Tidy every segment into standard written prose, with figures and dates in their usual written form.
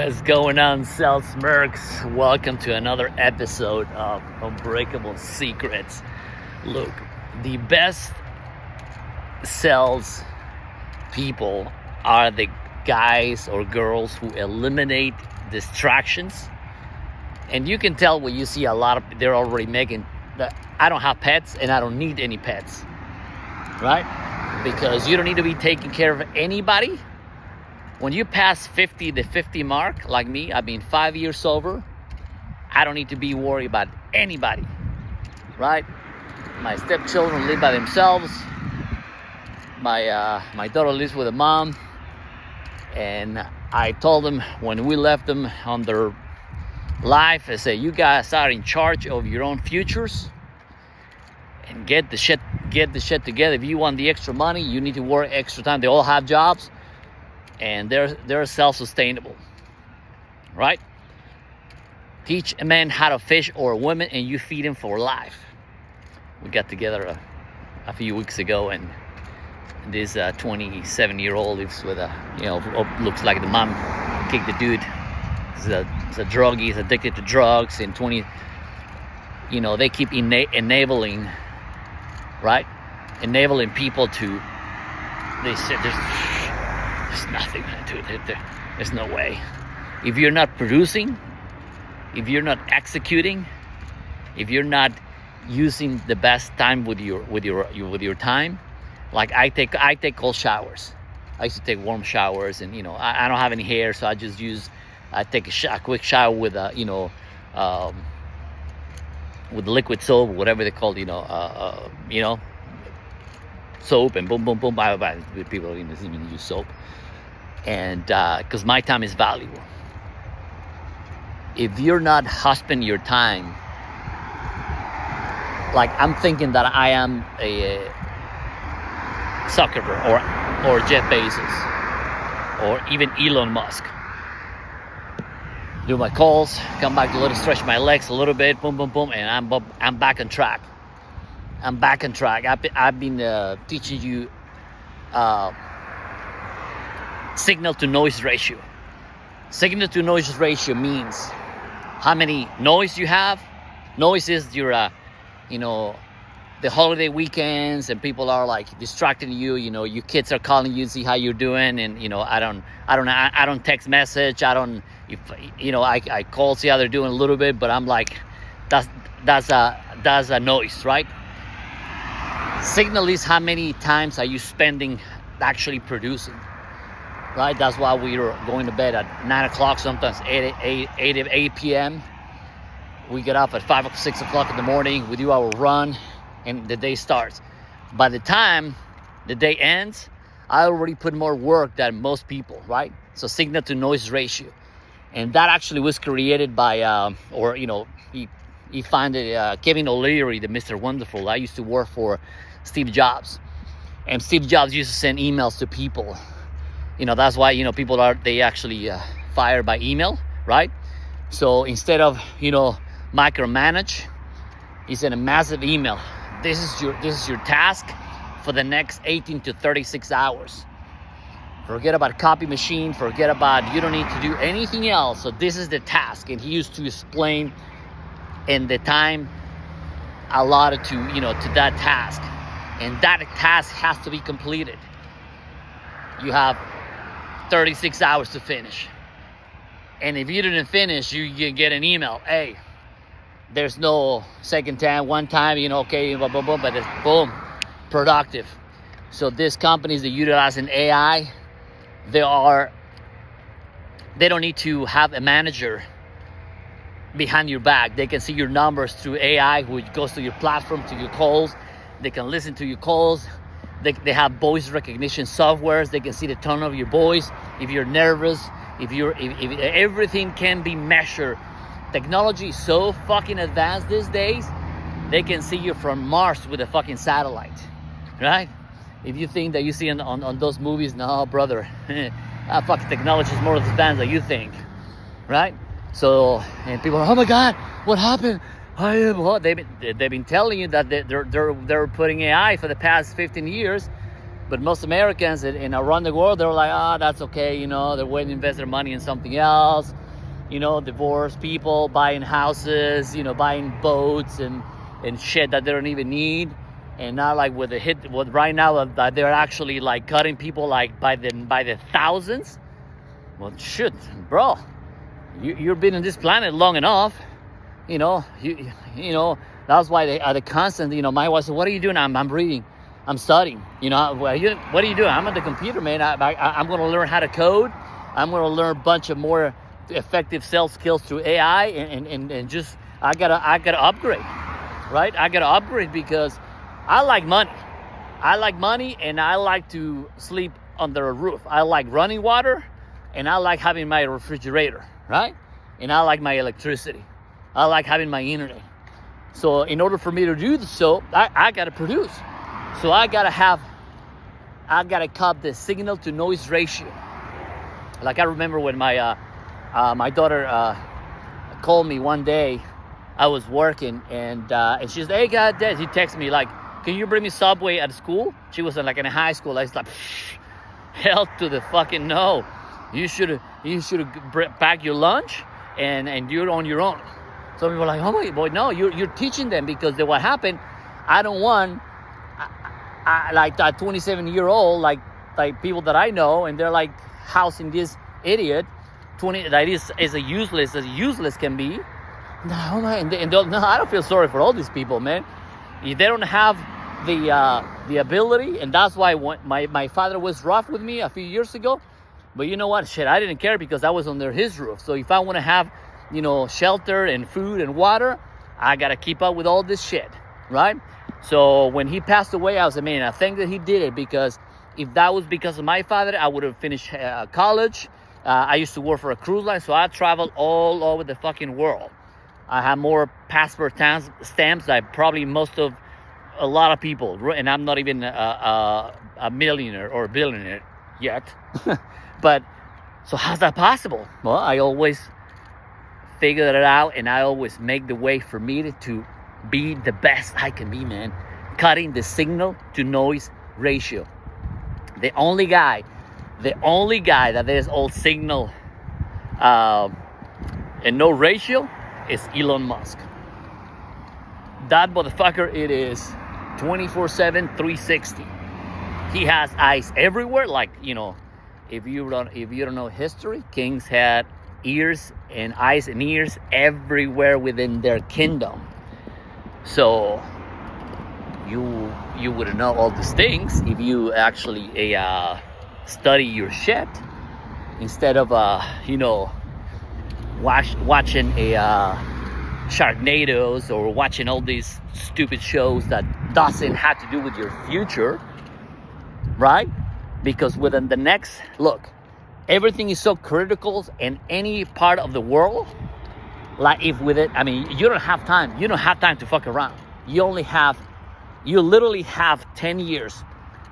What's going on, Sales Mercs? Welcome to another episode of Unbreakable Secrets. Look, the best sales people are the guys or girls who eliminate distractions. And you can tell when you see a lot of, they're already making that I don't have pets and I don't need any pets, right? Because you don't need to be taking care of anybody. When you pass the 50 mark, like me, I've been 5 years sober. I don't need to be worried about anybody, right? My stepchildren live by themselves. My daughter lives with a mom. And I told them when we left them on their life, I said, you guys are in charge of your own futures. And get the shit together. If you want the extra money, you need to work extra time. They all have jobs. And they're self-sustainable, right? Teach a man how to fish or a woman, and you feed him for life. We got together a few weeks ago, and this 27-year-old lives with looks like the mom kicked the dude. He's a druggie. He's addicted to drugs, and they keep enabling, right? Enabling people to. They said there's nothing to do. There's no way. If you're not producing, if you're not executing, if you're not using the best time with your time, like I take cold showers. I used to take warm showers, and I don't have any hair, so I take a quick shower with with liquid soap, whatever they call soap, and boom. People don't even use soap. And because my time is valuable. If you're not husbanding your time, like I'm thinking that I am a Zuckerberg or Jeff Bezos or even Elon Musk. Do my calls, come back a little, stretch my legs a little bit, boom, and I'm back on track. I've been teaching you signal to noise ratio. Signal to noise ratio means how many noise you have. Noise is your, the holiday weekends, and people are like distracting you. Your kids are calling you, see how you're doing, and I don't text message. I call, see how they're doing a little bit, but I'm like, that's a noise, right? Signal is how many times are you spending actually producing. Right, that's why we are going to bed at 9 o'clock, sometimes 8 p.m. We get up at 5 or 6 o'clock in the morning. We do our run, and the day starts. By the time the day ends, I already put more work than most people, right? So signal to noise ratio, and that actually was created by, he founded Kevin O'Leary, the Mr. Wonderful. I used to work for Steve Jobs, and Steve Jobs used to send emails to people. That's why, people they actually fired by email, right? So instead of, micromanage, he sent a massive email. This is your task for the next 18 to 36 hours. Forget about copy machine, you don't need to do anything else. So this is the task. And he used to explain in the time allotted to that task. And that task has to be completed. You have 36 hours to finish. And if you didn't finish, you get an email. Hey, there's no second time, one time, okay, blah, blah, blah, but it's boom, productive. So these companies that utilize an AI, they don't need to have a manager behind your back. They can see your numbers through AI, which goes to your platform, to your calls. They can listen to your calls. They have voice recognition softwares. They can see the tone of your voice. If you're nervous, if everything can be measured. Technology is so fucking advanced these days. They can see you from Mars with a fucking satellite, right? If you think that you see on those movies, no, brother. Fucking technology is more advanced than you think, right? So, and people are, oh my God, what happened? They've been telling you that they're putting AI for the past 15 years, But most Americans and around the world, they're like, that's okay, you know, they're waiting to invest their money in something else, you know, divorced people, buying houses, you know, buying boats and shit that they don't even need. And not like with right now that they're actually like cutting people like by the thousands. Well, shit, bro, you've been on this planet long enough, you know, you know, that's why the constant, you know, my wife said, what are you doing? I'm reading. I'm studying. You know, what are you doing? I'm at the computer, man. I'm going to learn how to code. I'm going to learn a bunch of more effective sales skills through AI, and just I gotta upgrade, right? I gotta upgrade because I like money. I like money, and I like to sleep under a roof. I like running water, and I like having my refrigerator, right? And I like my electricity. I like having my internet. So in order for me to do so, I gotta produce. So I gotta cut the signal to noise ratio. Like I remember when my daughter called me one day. I was working and she said, "Hey, God, Dad," he texted me like, "Can you bring me Subway at school?" She was like in high school. I was like, hell to the fucking no. You should pack your lunch and you're on your own. So people were like, "Oh my boy, no, you're teaching them," because what happened, I don't want. Like that 27-year-old, like people that I know, and they're like housing this idiot, 20 that is as useless can be. No, man, no, I don't feel sorry for all these people, man. If they don't have the ability, and that's why my father was rough with me a few years ago. But you know what? Shit, I didn't care because I was under his roof. So if I want to have, you know, shelter and food and water, I gotta keep up with all this shit, right? So when he passed away, I was like, man, I think that he did it because if that was because of my father, I would have finished college. I used to work for a cruise line, so I traveled all over the fucking world. I have more passport stamps than probably a lot of people, and I'm not even a millionaire or a billionaire yet. But so how's that possible? Well, I always figure it out, and I always make the way for me to be the best I can be, man. Cutting the signal to noise ratio. The only guy that there's all signal and no ratio is Elon Musk. That motherfucker, it is 24/7, 360. He has eyes everywhere. Like, you know, if you don't know history, kings had ears and eyes and ears everywhere within their kingdom. So you wouldn't know all these things if you actually study your shit instead of you know, watching Sharknadoes or watching all these stupid shows that doesn't have to do with your future, right? Because within the next look, everything is so critical in any part of the world. Like if with it, I mean, you don't have time. You don't have time to fuck around. You literally have 10 years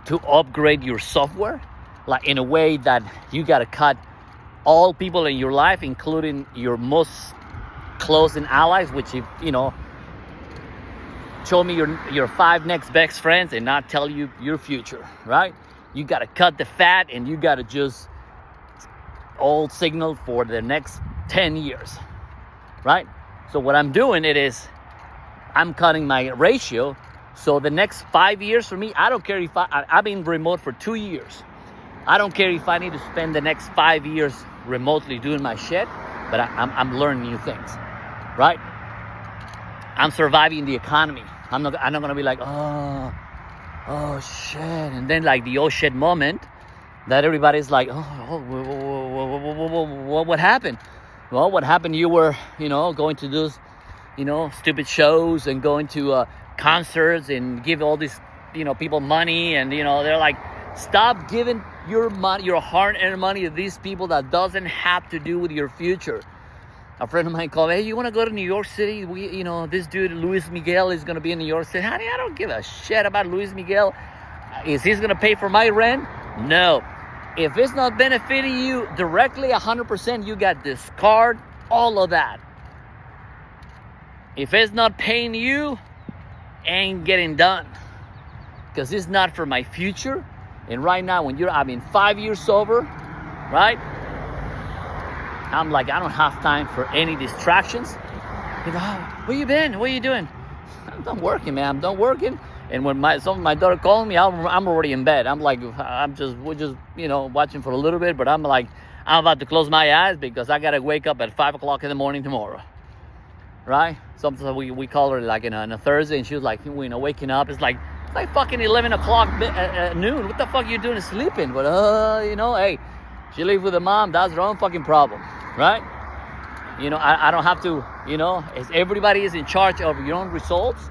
to upgrade your software, like in a way that you gotta cut all people in your life, including your most close and allies, which, if you know, show me your 5 next best friends and not tell you your future, right? You gotta cut the fat and you gotta just all signal for the next 10 years, right? So what I'm doing I'm cutting my ratio. So the next 5 years for me, I don't care if I've been remote for 2 years. I don't care if I need to spend the next 5 years remotely doing my shit, but I'm learning new things, right? I'm surviving the economy. I'm not gonna be like, oh shit, and then like the oh shit moment that everybody's like, what happened? Well, what happened? You were, you know, going to those, you know, stupid shows and going to concerts and give all these, you know, people money, and you know, they're like, stop giving your money, your hard-earned money, to these people that doesn't have to do with your future. A friend of mine called me, hey, you want to go to New York City? You know, this dude, Luis Miguel, is going to be in New York City. Honey, I don't give a shit about Luis Miguel. Is he going to pay for my rent? No. If it's not benefiting you directly 100%, you got discard all of that. If it's not paying you, ain't getting done. Because it's not for my future. And right now, when I've been 5 years sober, right? I'm like, I don't have time for any distractions. You know, where you been? What are you doing? I'm done working, man. I'm done working. And when my daughter called me, I'm already in bed. I'm like, we're just, you know, watching for a little bit. But I'm like, I'm about to close my eyes because I gotta wake up at 5 o'clock in the morning tomorrow, right? Sometimes we call her like in a Thursday, and she was like, you know, waking up. It's like fucking 11 o'clock at noon. What the fuck are you doing sleeping? But you know, hey, she lives with her mom. That's her own fucking problem, right? You know, I don't have to, you know, everybody is in charge of your own results,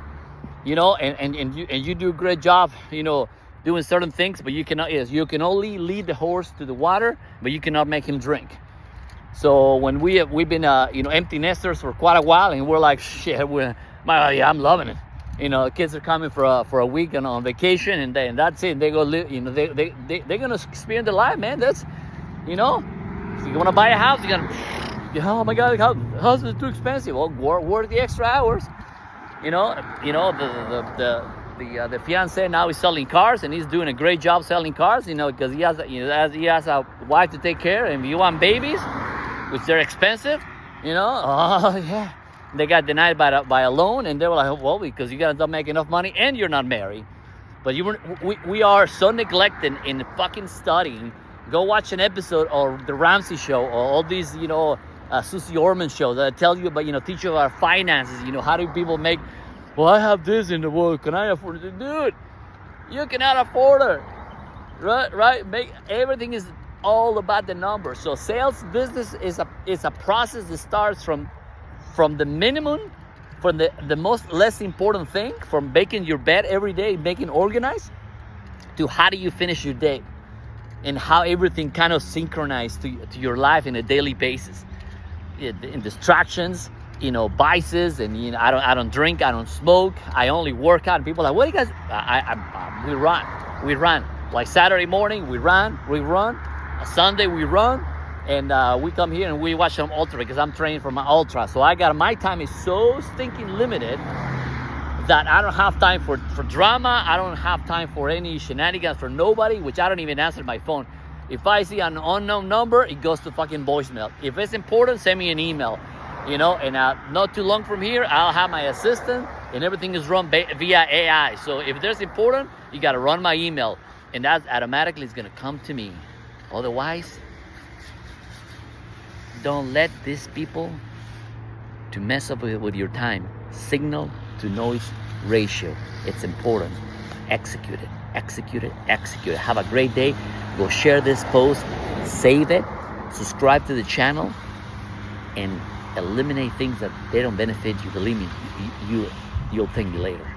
you know, and you do a great job, you know, doing certain things, but you can only lead the horse to the water, but you cannot make him drink. So when we've been, you know, empty nesters for quite a while, and we're like, shit, I'm loving it. You know, kids are coming for a week and on vacation, and that's it. They go live, you know, they're gonna experience their life, man. That's, you know, if you want to buy a house, you gotta. Oh my God, house is too expensive. Well, work the extra hours. You know, the fiance now is selling cars, and he's doing a great job selling cars. You know, because he has a wife to take care of. And if you want babies, which they're expensive, you know, oh yeah, they got denied by a loan, and they were like, well, because you gotta make enough money, and you're not married. But we are so neglected in fucking studying. Go watch an episode of The Ramsey Show or all these, you know, Susie Orman shows that tell you about, you know, teach you about finances. You know, how do people make, well, I have this in the world, can I afford it? Dude, you cannot afford it, right? Everything is all about the numbers. So sales business is a process that starts from the minimum, from the most less important thing, from making your bed every day, making organized, to how do you finish your day, and how everything kind of synchronized to your life in a daily basis. In distractions, you know, vices, and you know, I don't drink, I don't smoke, I only work out. And people are like, what do you guys? We run. Like Saturday morning, we run. Sunday we run, and we come here and we watch some ultra because I'm training for my ultra. So my time is so stinking limited that I don't have time for drama. I don't have time for any shenanigans for nobody, which I don't even answer my phone. If I see an unknown number, it goes to fucking voicemail. If it's important, send me an email, you know, and not too long from here, I'll have my assistant, and everything is run via AI. So if there's important, you got to run my email, and that automatically is going to come to me. Otherwise, don't let these people to mess up with your time. Signal to noise ratio. It's important. Execute it. Have a great day. Go share this post, save it, subscribe to the channel, and eliminate things that they don't benefit you. Believe me, you'll thank me later.